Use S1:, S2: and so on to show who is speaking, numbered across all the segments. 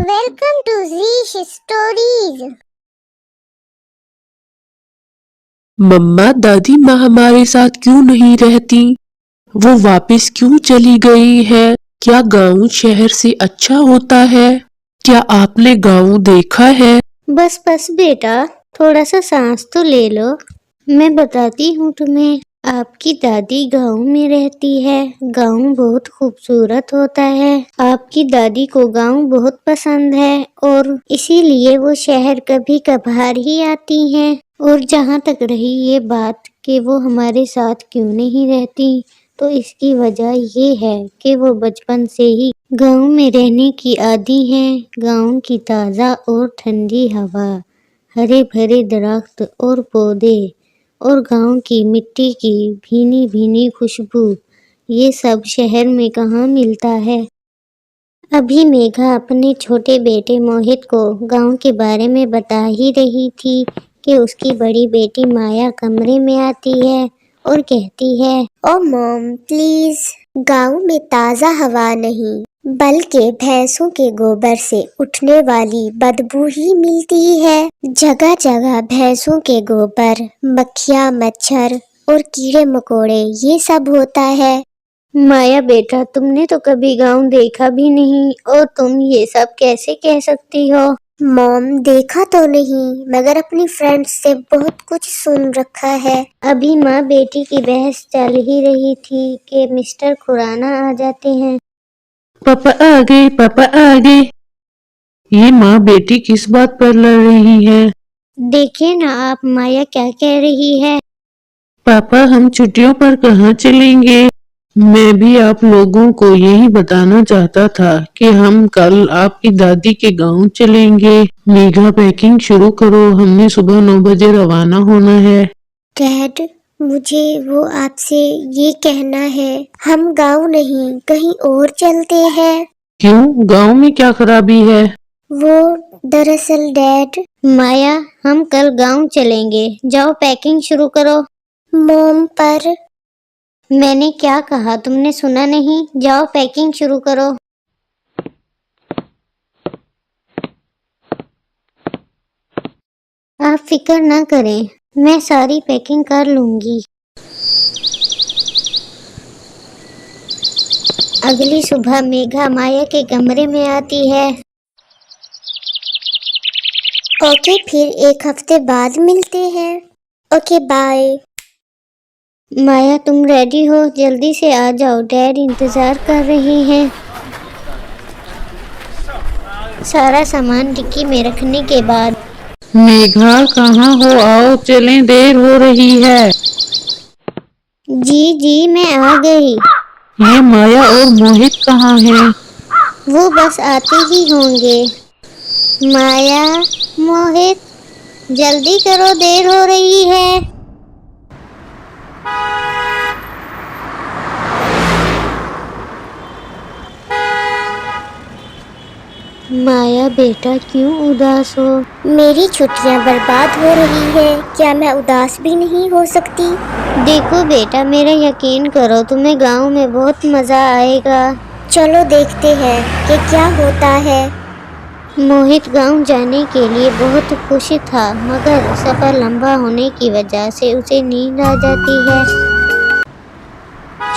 S1: Welcome to Zish Stories.
S2: मम्मा दादी माँ हमारे साथ क्यों नहीं रहती? वो वापस क्यों चली गई है? क्या गांव शहर से अच्छा होता है? क्या आपने गांव देखा है?
S3: बस बस बेटा, थोड़ा सा सांस तो ले लो। मैं बताती हूँ तुम्हें। आपकी दादी गांव में रहती है। गांव बहुत खूबसूरत होता है। आपकी दादी को गांव बहुत पसंद है और इसीलिए वो शहर कभी कभार ही आती हैं। और जहाँ तक रही ये बात कि वो हमारे साथ क्यों नहीं रहती, तो इसकी वजह ये है कि वो बचपन से ही गांव में रहने की आदी हैं। गांव की ताज़ा और ठंडी हवा, हरे भरे दरख्त और पौधे और गांव की मिट्टी की भीनी भीनी खुशबू, ये सब शहर में कहाँ मिलता है। अभी मेघा अपने छोटे बेटे मोहित को गांव के बारे में बता ही रही थी कि उसकी बड़ी बेटी माया कमरे में आती है और कहती है,
S1: ओ मॉम प्लीज, गांव में ताज़ा हवा नहीं बल्कि भैंसों के गोबर से उठने वाली बदबू ही मिलती है। जगह जगह भैंसों के गोबर, मक्खियाँ, मच्छर और कीड़े मकोड़े, ये सब होता है।
S3: माया बेटा, तुमने तो कभी गांव देखा भी नहीं और तुम ये सब कैसे कह सकती हो?
S1: मॉम देखा तो नहीं, मगर अपनी फ्रेंड्स से बहुत कुछ सुन रखा है।
S3: अभी माँ बेटी की बहस चल ही रही थी कि मिस्टर खुराना आ जाते हैं।
S2: पापा आ गए, पापा आ गए। ये माँ बेटी किस बात पर लड़ रही है?
S3: देखिए ना आप, माया क्या कह रही है।
S2: पापा हम छुट्टियों पर कहाँ चलेंगे? मैं भी आप लोगों को यही बताना चाहता था कि हम कल आपकी दादी के गांव चलेंगे। मेघा पैकिंग शुरू करो, हमने सुबह 9 बजे रवाना होना है।
S1: डैड, मुझे वो आपसे ये कहना है, हम गांव नहीं कहीं और चलते हैं।
S2: क्यों, गांव में क्या खराबी है?
S1: वो दरअसल डैड,
S3: माया, हम कल गांव चलेंगे, जाओ पैकिंग शुरू करो।
S1: मॉम पर
S3: मैंने क्या कहा तुमने सुना नहीं? जाओ पैकिंग शुरू करो। आप फिक्र ना करें, मैं सारी पैकिंग कर लूंगी। अगली सुबह मेघा माया के कमरे में आती है।
S1: ओके, फिर एक हफ्ते बाद मिलते हैं। Okay bye.
S3: माया तुम रेडी हो? जल्दी से आ जाओ, डैड इंतजार कर रहे हैं। सारा सामान डिक्की में रखने के बाद,
S2: मेघा कहाँ हो, आओ चलें, देर हो रही है।
S3: जी जी मैं आ गई।
S2: ये माया और मोहित कहाँ हैं?
S3: वो बस आते ही होंगे। माया, मोहित, जल्दी करो, देर हो रही है। माया बेटा, क्यों उदास हो?
S1: मेरी छुट्टियां बर्बाद हो रही है, क्या मैं उदास भी नहीं हो सकती?
S3: देखो बेटा, मेरा यकीन करो, तुम्हें गांव में बहुत मजा आएगा।
S1: चलो देखते हैं कि क्या होता है।
S3: मोहित गांव जाने के लिए बहुत खुश था, मगर सफर लंबा होने की वजह से उसे नींद आ जाती है।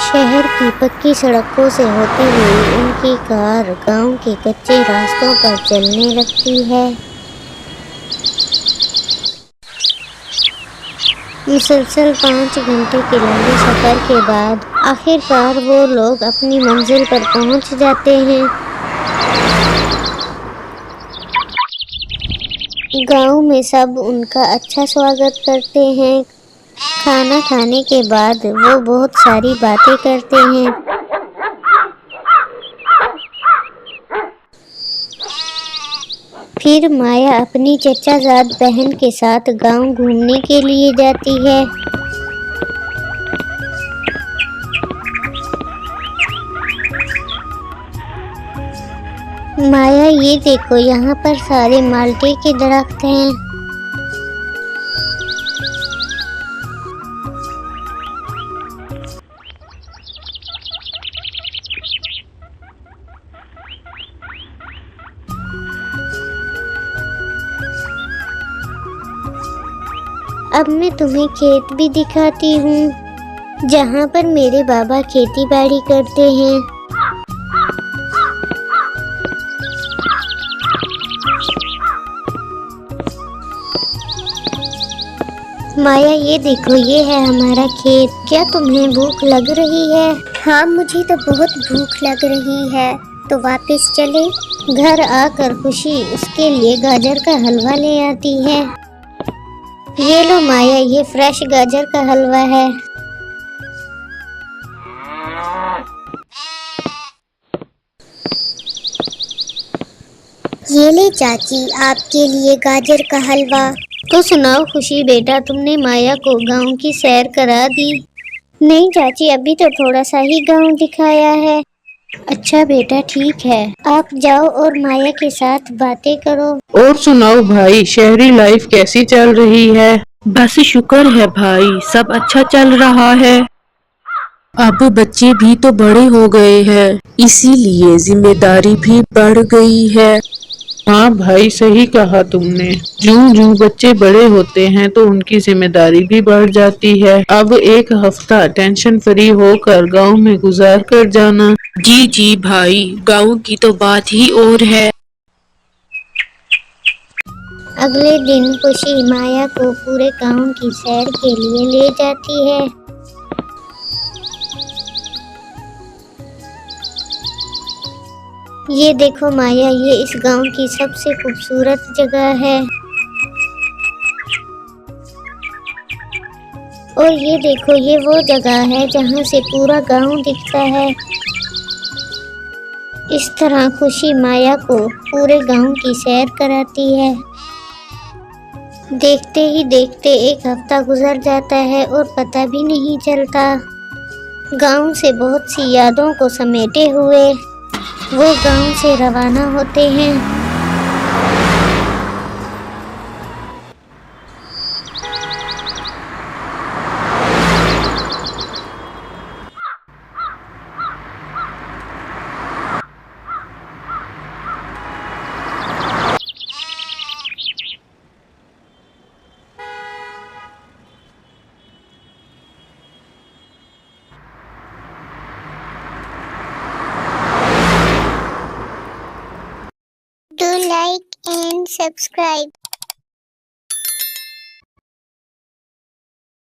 S3: शहर की पक्की सड़कों से होती हुई उनकी कार गांव के कच्चे रास्तों पर चलने लगती है। मुसलसल 5 घंटे के लंबे सफर के बाद आखिरकार वो लोग अपनी मंजिल पर पहुंच जाते हैं। गांव में सब उनका अच्छा स्वागत करते हैं। खाना खाने के बाद वो बहुत सारी बातें करते हैं। फिर माया अपनी चचाजाद बहन के साथ गांव घूमने के लिए जाती है। माया, ये देखो, यहाँ पर सारे माल्टे के दरख्त हैं। अब मैं तुम्हें खेत भी दिखाती हूँ, जहाँ पर मेरे बाबा खेती बाड़ी करते हैं। माया, ये देखो, ये है हमारा खेत। क्या तुम्हें भूख लग रही है?
S1: हाँ, मुझे तो बहुत भूख लग रही है, तो वापस चले।
S3: घर आकर खुशी उसके लिए गाजर का हलवा ले आती है। ये लो माया, ये फ्रेश गाजर का हलवा है।
S1: ये ले चाची, आपके लिए गाजर का हलवा।
S3: तो सुनाओ खुशी बेटा, तुमने माया को गांव की सैर करा दी? नहीं चाची, अभी तो थोड़ा सा ही गांव दिखाया है। अच्छा बेटा, ठीक है, आप जाओ और माया के साथ बातें करो।
S2: और सुनाओ भाई, शहरी लाइफ कैसी चल रही है?
S4: बस शुक्र है भाई, सब अच्छा चल रहा है। अब बच्चे भी तो बड़े हो गए हैं, इसीलिए जिम्मेदारी भी बढ़ गई है।
S2: हाँ भाई, सही कहा तुमने। जूं जूं बच्चे बड़े होते हैं तो उनकी जिम्मेदारी भी बढ़ जाती है। अब एक हफ्ता टेंशन फ्री होकर गांव में गुजार कर जाना।
S4: जी जी भाई, गाँव की तो बात ही और है।
S3: अगले दिन खुशी माया को पूरे गांव की सैर के लिए ले जाती है। ये देखो माया, ये इस गांव की सबसे खूबसूरत जगह है। और ये देखो, ये वो जगह है जहां से पूरा गांव दिखता है। इस तरह खुशी माया को पूरे गांव की सैर कराती है। देखते ही देखते एक हफ्ता गुजर जाता है और पता भी नहीं चलता। गांव से बहुत सी यादों को समेटे हुए वो गांव से रवाना होते हैं।
S1: Do like and subscribe.